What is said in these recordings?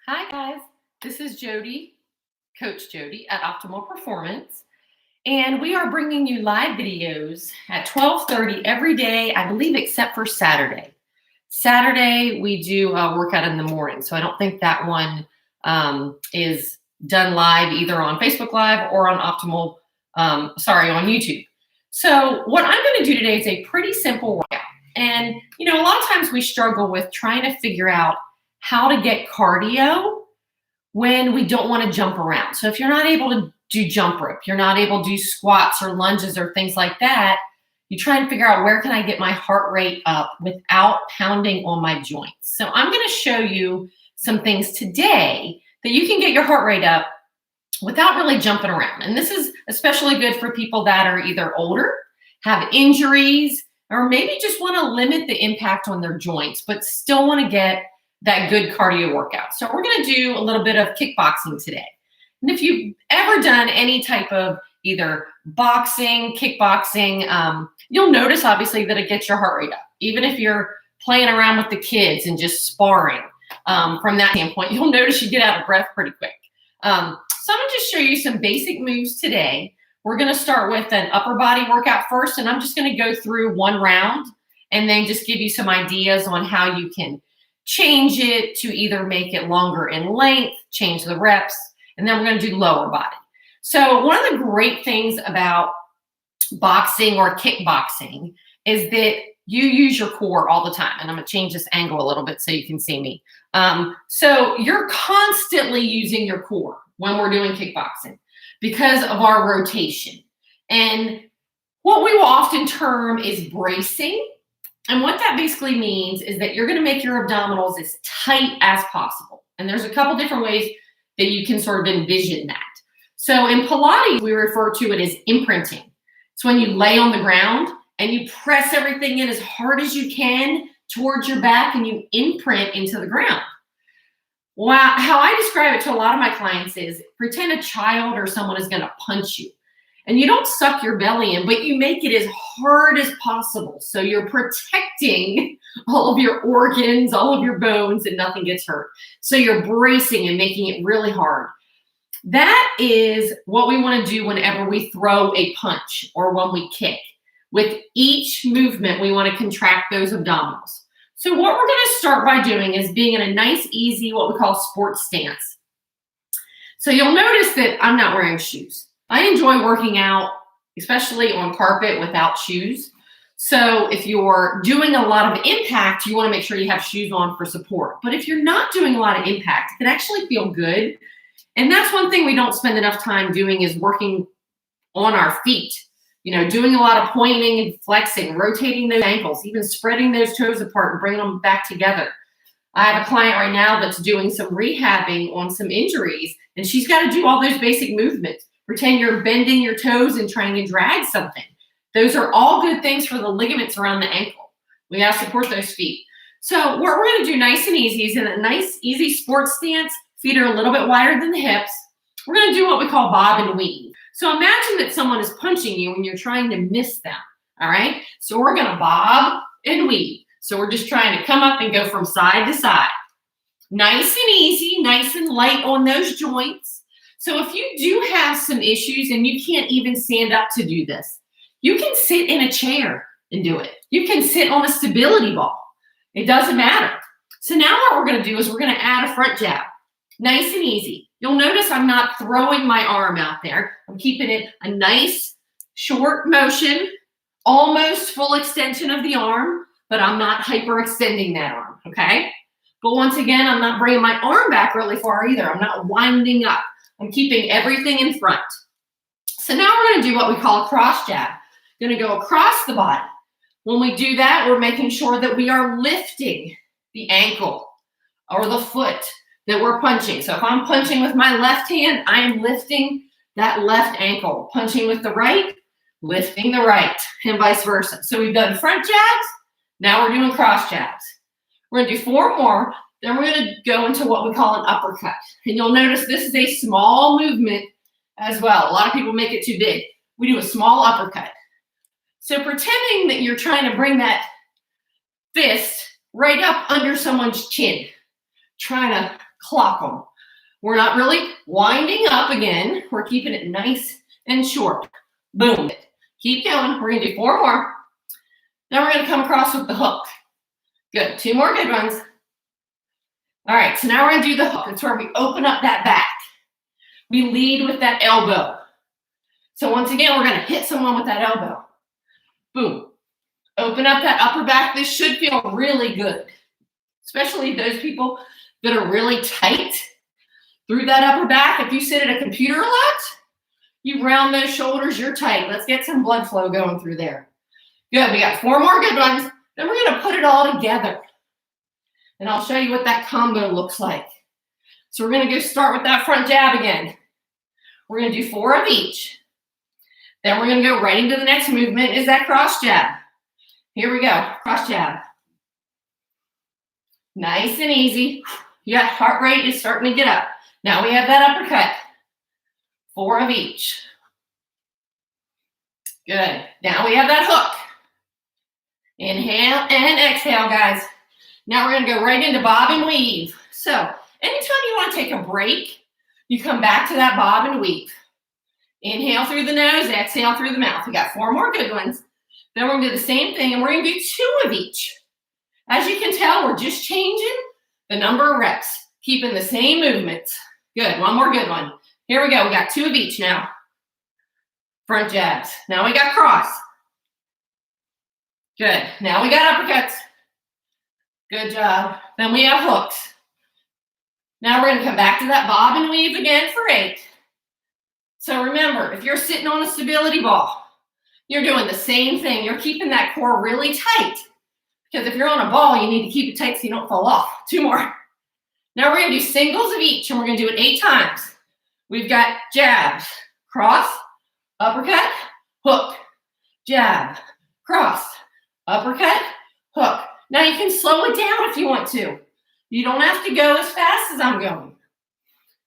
Hi guys, this is Jody, Coach Jody at Optimal Performance, and we are bringing you live videos at 12:30 every day, I believe, except for Saturday. Saturday we do a workout in the morning, so I don't think that one is done live either on Facebook Live or on on YouTube. So what I'm going to do today is a pretty simple workout, and a lot of times we struggle with trying to figure out how to get cardio when we don't want to jump around. So if you're not able to do jump rope, you're not able to do squats or lunges or things like that, you try and figure out where can I get my heart rate up without pounding on my joints. So I'm going to show you some things today that you can get your heart rate up without really jumping around. And this is especially good for people that are either older, have injuries, or maybe just want to limit the impact on their joints, but still want to get that good cardio workout. So we're going to do a little bit of kickboxing today. And if you've ever done any type of either boxing, kickboxing, you'll notice obviously that it gets your heart rate up. Even if you're playing around with the kids and just sparring, from that standpoint, you'll notice you get out of breath pretty quick. So I'm going to just show you some basic moves today. We're going to start with an upper body workout first, and I'm just going to go through one round and then just give you some ideas on how you can change it to either make it longer in length, change the reps, and then we're going to do lower body. So one of the great things about boxing or kickboxing is that you use your core all the time. And I'm going to change this angle a little bit so you can see me. So you're constantly using your core when we're doing kickboxing because of our rotation. And what we will often term is bracing. And what that basically means is that you're going to make your abdominals as tight as possible. And there's a couple different ways that you can sort of envision that. So in Pilates, we refer to it as imprinting. It's when you lay on the ground and you press everything in as hard as you can towards your back and you imprint into the ground. Wow, how I describe it to a lot of my clients is pretend a child or someone is going to punch you. And you don't suck your belly in, but you make it as hard as possible. So you're protecting all of your organs, all of your bones, and nothing gets hurt. So you're bracing and making it really hard. That is what we want to do whenever we throw a punch or when we kick. With each movement, we want to contract those abdominals. So what we're going to start by doing is being in a nice, easy, what we call sports stance. So you'll notice that I'm not wearing shoes. I enjoy working out, especially on carpet without shoes. So if you're doing a lot of impact, you want to make sure you have shoes on for support. But if you're not doing a lot of impact, it can actually feel good. And that's one thing we don't spend enough time doing is working on our feet. Doing a lot of pointing and flexing, rotating those ankles, even spreading those toes apart and bringing them back together. I have a client right now that's doing some rehabbing on some injuries, and she's got to do all those basic movements. Pretend you're bending your toes and trying to drag something. Those are all good things for the ligaments around the ankle. We got to support those feet. So what we're going to do nice and easy is in a nice, easy sports stance. Feet are a little bit wider than the hips. We're going to do what we call bob and weave. So imagine that someone is punching you and you're trying to miss them. All right. So we're going to bob and weave. So we're just trying to come up and go from side to side. Nice and easy, nice and light on those joints. So if you do have some issues and you can't even stand up to do this, you can sit in a chair and do it. You can sit on a stability ball. It doesn't matter. So now what we're going to do is we're going to add a front jab. Nice and easy. You'll notice I'm not throwing my arm out there. I'm keeping it a nice short motion, almost full extension of the arm, but I'm not hyperextending that arm, okay? But once again, I'm not bringing my arm back really far either. I'm not winding up. I'm keeping everything in front. So now we're going to do what we call a cross jab. Going to go across the body. When we do that, we're making sure that we are lifting the ankle or the foot that we're punching. So if I'm punching with my left hand, I am lifting that left ankle. Punching with the right, lifting the right, and vice versa. So we've done front jabs. Now we're doing cross jabs. We're going to do 4 more. Then we're going to go into what we call an uppercut. And you'll notice this is a small movement as well. A lot of people make it too big. We do a small uppercut. So pretending that you're trying to bring that fist right up under someone's chin, trying to clock them. We're not really winding up again. We're keeping it nice and short. Boom. Keep going. We're going to do 4 more. Then we're going to come across with the hook. Good. 2 more good ones. All right, so now we're going to do the hook. It's where we open up that back. We lead with that elbow. So once again, we're going to hit someone with that elbow. Boom. Open up that upper back. This should feel really good, especially those people that are really tight through that upper back. If you sit at a computer a lot, you round those shoulders, you're tight. Let's get some blood flow going through there. Good. We got 4 more good ones. Then we're going to put it all together. And I'll show you what that combo looks like. So we're going to go start with that front jab again. We're going to do 4 of each. Then we're going to go right into the next movement is that cross jab. Here we go. Cross jab. Nice and easy. Your heart rate is starting to get up. Now we have that uppercut. 4 of each. Good. Now we have that hook. Inhale and exhale, guys. Now we're going to go right into bob and weave. So anytime you want to take a break, you come back to that bob and weave. Inhale through the nose, exhale through the mouth. We got 4 more good ones. Then we're going to do the same thing, and we're going to do 2 of each. As you can tell, we're just changing the number of reps, keeping the same movements. Good. 1 more good one. Here we go. We got 2 of each now. Front jabs. Now we got cross. Good. Now we got uppercuts. Good job. Then we have hooks. Now we're going to come back to that bob and weave again for 8. So remember, if you're sitting on a stability ball, you're doing the same thing. You're keeping that core really tight. Because if you're on a ball, you need to keep it tight so you don't fall off. 2 more. Now we're going to do singles of each, and we're going to do it 8 times. We've got jabs, cross, uppercut, hook, jab, cross, uppercut, hook. Now you can slow it down if you want to. You don't have to go as fast as I'm going.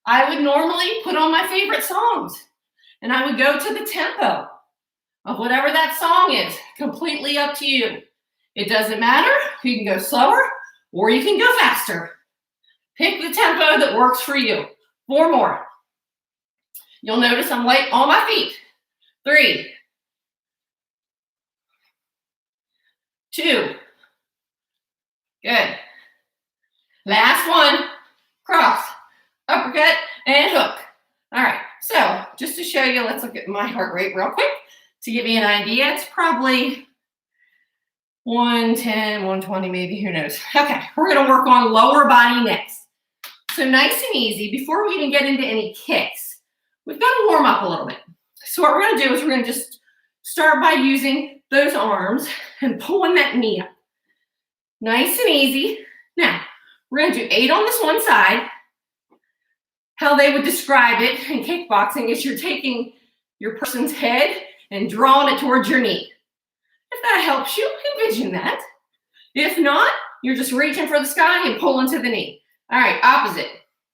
I would normally put on my favorite songs, and I would go to the tempo of whatever that song is. Completely up to you. It doesn't matter. You can go slower or you can go faster. Pick the tempo that works for you. 4 more. You'll notice I'm light on my feet. 3, 2. Good. Last one. Cross, uppercut, and hook. All right. So just to show you, let's look at my heart rate real quick to give you an idea. It's probably 110, 120 maybe, who knows. Okay, we're going to work on lower body next. So nice and easy, before we even get into any kicks, we've got to warm up a little bit. So what we're going to do is we're going to just start by using those arms and pulling that knee up. Nice and easy. Now, we're going to do 8 on this one side. How they would describe it in kickboxing is you're taking your person's head and drawing it towards your knee. If that helps you, envision that. If not, you're just reaching for the sky and pulling to the knee. All right, opposite.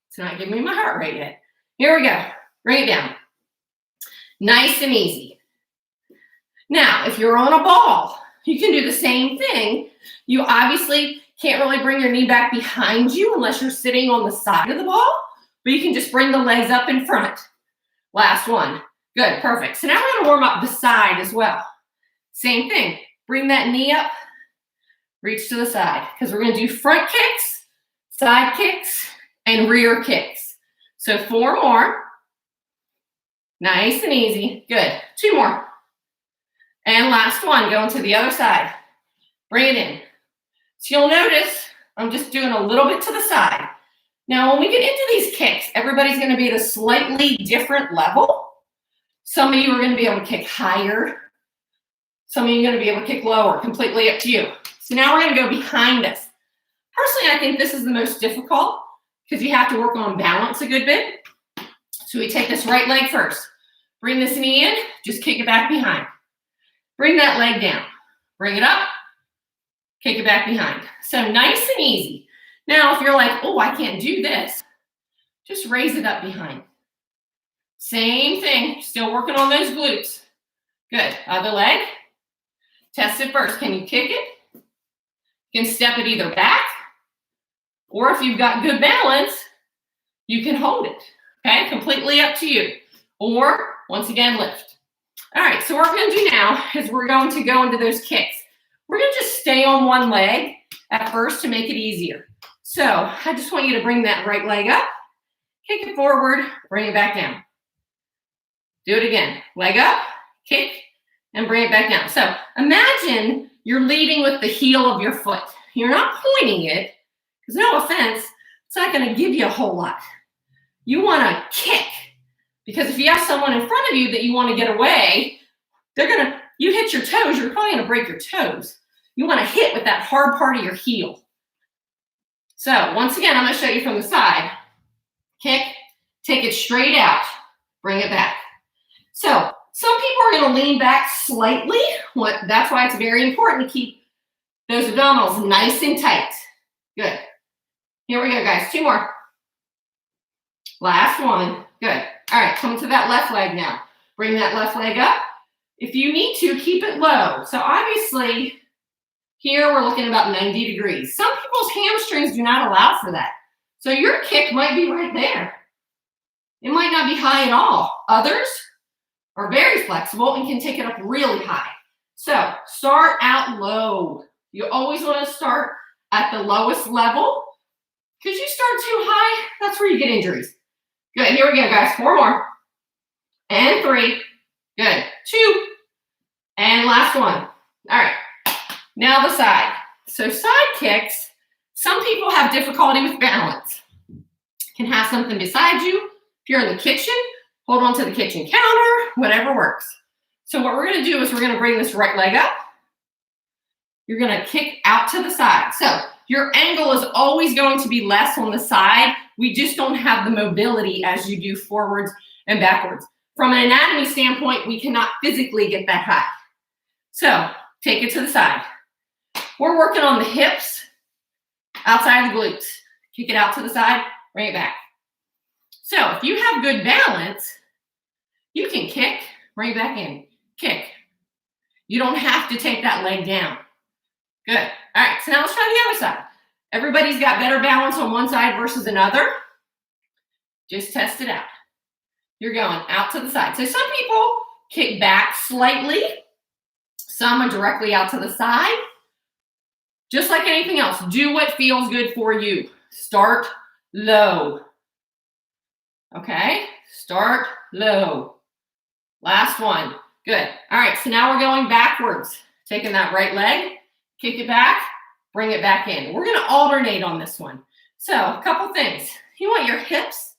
It's not giving me my heart rate yet. Here we go. Bring it down. Nice and easy. Now, if you're on a ball, you can do the same thing. You obviously can't really bring your knee back behind you unless you're sitting on the side of the ball, but you can just bring the legs up in front. Last one. Good, perfect. So now we're going to warm up the side as well. Same thing. Bring that knee up, reach to the side, because we're going to do front kicks, side kicks, and rear kicks. So 4 more. Nice and easy. Good. 2 more. And last one, going to the other side. Bring it in. So you'll notice I'm just doing a little bit to the side. Now, when we get into these kicks, everybody's going to be at a slightly different level. Some of you are going to be able to kick higher. Some of you are going to be able to kick lower, completely up to you. So now we're going to go behind us. Personally, I think this is the most difficult because you have to work on balance a good bit. So we take this right leg first. Bring this knee in, just kick it back behind. Bring that leg down. Bring it up, kick it back behind. So nice and easy. Now, if you're like, oh, I can't do this, just raise it up behind. Same thing, still working on those glutes. Good. Other leg. Test it first. Can you kick it? You can step it either back, or if you've got good balance, You can hold it, okay? Completely up to you. Or, once again, lift. All right, so what we're going to do now is we're going to go into those kicks. We're going to just stay on one leg at first to make it easier. So I just want you to bring that right leg up, kick it forward, bring it back down. Do it again. Leg up, kick, and bring it back down. So imagine you're leading with the heel of your foot. You're not pointing it, because no offense, it's not going to give you a whole lot. You want to kick, because if you have someone in front of you that you want to get away, you hit your toes, you're probably going to break your toes. You want to hit with that hard part of your heel. So once again, I'm going to show you from the side. Kick, take it straight out, bring it back. So some people are going to lean back slightly. That's why it's very important to keep those abdominals nice and tight. Good. Here we go, guys. 2 more. Last one. Good. All right, come to that left leg now. Bring that left leg up. If you need to, keep it low. So obviously, here we're looking at about 90 degrees. Some people's hamstrings do not allow for that. So your kick might be right there. It might not be high at all. Others are very flexible and can take it up really high. So start out low. You always want to start at the lowest level, because you start too high, that's where you get injuries. Good, here we go, guys. 4 more. And 3. Good. 2. And last one. All right. Now the side. So side kicks, some people have difficulty with balance. Can have something beside you. If you're in the kitchen, hold on to the kitchen counter, whatever works. So what we're going to do is we're going to bring this right leg up. You're going to kick out to the side. So your angle is always going to be less on the side. We just don't have the mobility as you do forwards and backwards. From an anatomy standpoint, we cannot physically get that high. So take it to the side. We're working on the hips, outside the glutes. Kick it out to the side, bring it back. So if you have good balance, you can kick, bring it back in, kick. You don't have to take that leg down. Good. All right, so now let's try the other side. Everybody's got better balance on one side versus another. Just test it out. You're going out to the side. So some people kick back slightly. Some are directly out to the side. Just like anything else, do what feels good for you. Start low. Okay, start low. Last one. Good. All right, so now we're going backwards. Taking that right leg, kick it back, bring it back in. We're going to alternate on this one. So a couple things. You want your hips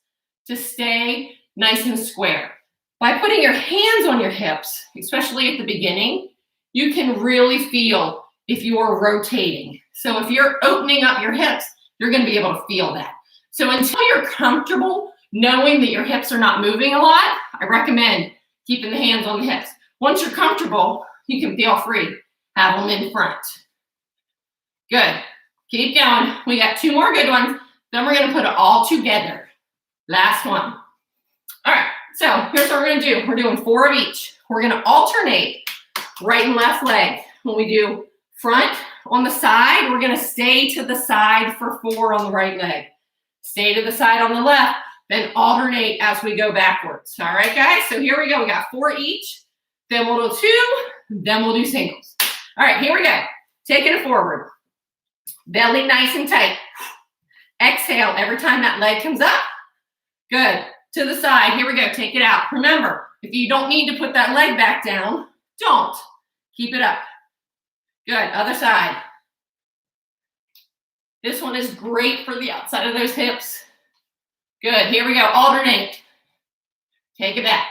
to stay nice and square. By putting your hands on your hips, especially at the beginning, you can really feel if you are rotating. So if you're opening up your hips, you're going to be able to feel that. So until you're comfortable knowing that your hips are not moving a lot, I recommend keeping the hands on the hips. Once you're comfortable, you can feel free. Have them in front. Good. Keep going. We got 2 more good ones. Then we're going to put it all together. Last one. All right. So here's what we're going to do. We're doing 4 of each. We're going to alternate right and left leg. When we do front on the side, we're going to stay to the side for 4 on the right leg. Stay to the side on the left, then alternate as we go backwards. All right, guys? So here we go. We got 4 each. Then we'll do 2. Then we'll do singles. All right, here we go. Taking it forward. Belly nice and tight. Exhale every time that leg comes up. Good. To the side. Here we go. Take it out. Remember, if you don't need to put that leg back down, don't. Keep it up. Good. Other side. This one is great for the outside of those hips. Good. Here we go. Alternate. Take it back.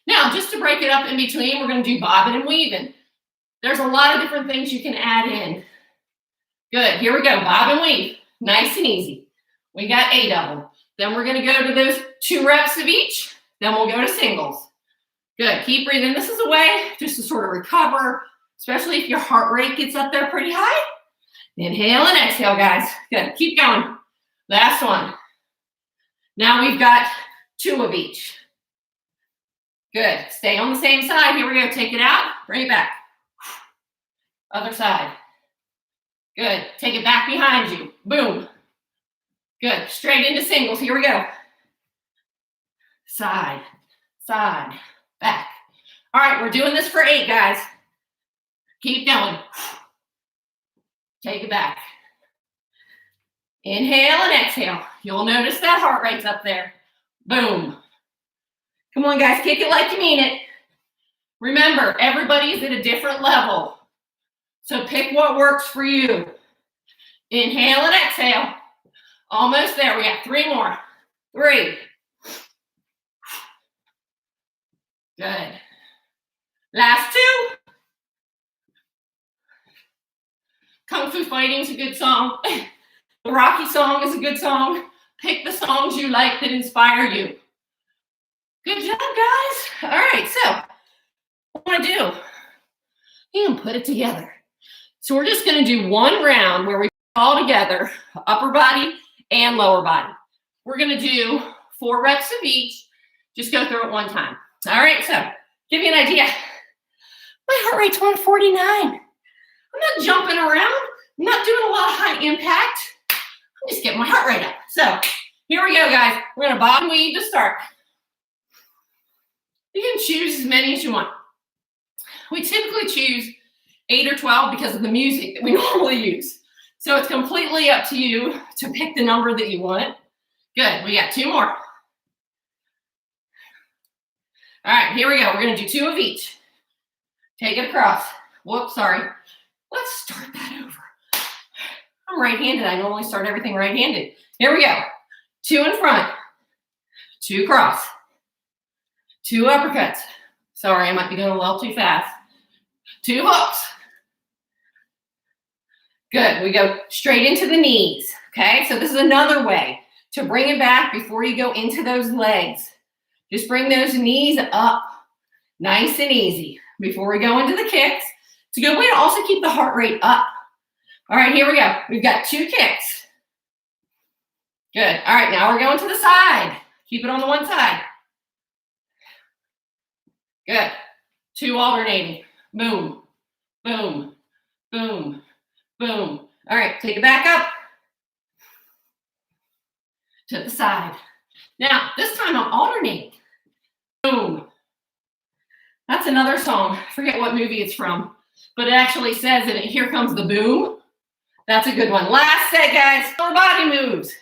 Now, just to break it up in between, we're going to do bobbing and weaving. There's a lot of different things you can add in. Good. Here we go. Bob and weave. Nice and easy. We got 8 of them. Then we're going to go to those 2 reps of each. Then we'll go to singles. Good. Keep breathing. This is a way just to sort of recover, especially if your heart rate gets up there pretty high. Inhale and exhale, guys. Good. Keep going. Last one. Now we've got 2 of each. Good. Stay on the same side. Here we go. Take it out. Bring it back. Other side. Good. Take it back behind you. Boom. Good. Straight into singles. Here we go. Side, side, back. All right, we're doing this for 8, guys. Keep going. Take it back. Inhale and exhale. You'll notice that heart rate's up there. Boom. Come on, guys. Kick it like you mean it. Remember, everybody's at a different level. So pick what works for you. Inhale and exhale. Almost there. We got 3 more. 3. Good. Last 2. Kung Fu Fighting is a good song. The Rocky song is a good song. Pick the songs you like that inspire you. Good job, guys. All right, so what I want to do, you can put it together. So we're just going to do 1 round where we put it all together, upper body and lower body. We're going to do 4 reps of each. Just go through it 1 time. All right, so give you an idea. My heart rate's 149. I'm not jumping around. I'm not doing a lot of high impact. I'm just getting my heart rate up. So here we go, guys. We're going to bottom weave to start. You can choose as many as you want. We typically choose 8 or 12 because of the music that we normally use. So it's completely up to you to pick the number that you want. Good. We got 2 more. All right, here we go. We're going to do 2 of each. Take it across. Whoops, sorry. Let's start that over. I'm right-handed. I normally start everything right-handed. Here we go. 2 in front. 2 cross. 2 uppercuts. Sorry, I might be going a little too fast. 2 hooks. Good. We go straight into the knees. Okay, so this is another way to bring it back before you go into those legs. Just bring those knees up nice and easy before we go into the kicks. It's a good way to also keep the heart rate up. All right, here we go. We've got 2 kicks. Good. All right, now we're going to the side. Keep it on the one side. Good. 2 alternating. Boom, boom, boom, boom. All right, take it back up to the side. Now, this time I'm alternating. Boom. That's another song. I forget what movie it's from, but it actually says in it, here comes the boom. That's a good one. Last set, guys. Lower body moves.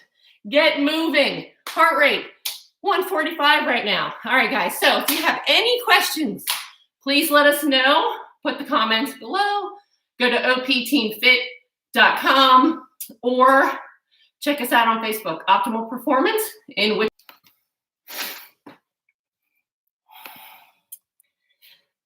Get moving. Heart rate, 145 right now. All right, guys. So if you have any questions, please let us know. Put the comments below. Go to opteamfit.com or check us out on Facebook, Optimal Performance, in which